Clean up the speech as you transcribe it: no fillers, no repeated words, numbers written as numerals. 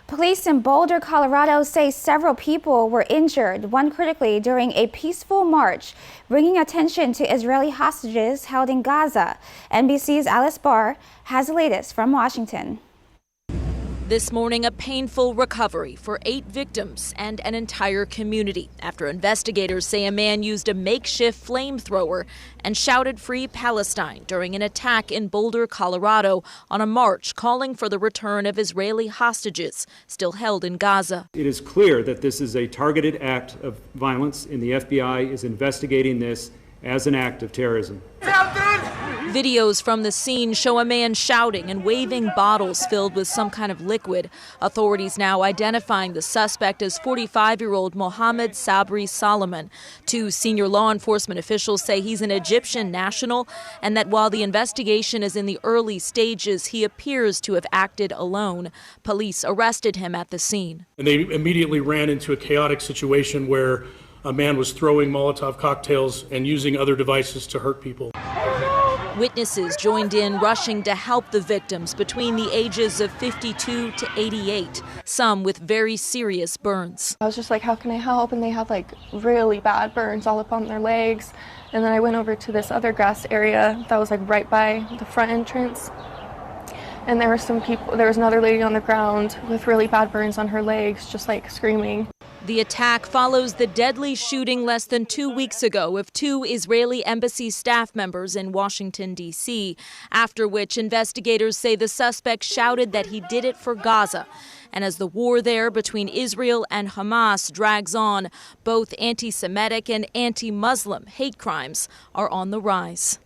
Police in Boulder, Colorado say several people were injured, one critically, during a peaceful march, bringing attention to Israeli hostages held in Gaza. NBC's Alice Barr has the latest from Washington. This morning, a painful recovery for 8 victims and an entire community after investigators say a man used a makeshift flamethrower and shouted "Free Palestine" during an attack in Boulder, Colorado, on a march calling for the return of Israeli hostages still held in Gaza. It is clear that this is a targeted act of violence, and the FBI is investigating this as an act of terrorism. Videos from the scene show a man shouting and waving bottles filled with some kind of liquid. Authorities now identifying the suspect as 45-year-old Mohammed Sabri Solomon. 2 senior law enforcement officials say he's an Egyptian national and that while the investigation is in the early stages, he appears to have acted alone. Police arrested him at the scene. And they immediately ran into a chaotic situation where a man was throwing Molotov cocktails and using other devices to hurt people. Witnesses joined in, rushing to help the victims between the ages of 52 to 88, some with very serious burns. I was just like, how can I help? And they had like really bad burns all up on their legs. And then I went over to this other grass area that was like right by the front entrance. And there were some people, there was another lady on the ground with really bad burns on her legs, just like screaming. The attack follows the deadly shooting less than 2 weeks ago of 2 Israeli embassy staff members in Washington, D.C., after which investigators say the suspect shouted that he did it for Gaza. And as the war there between Israel and Hamas drags on, both anti-Semitic and anti-Muslim hate crimes are on the rise.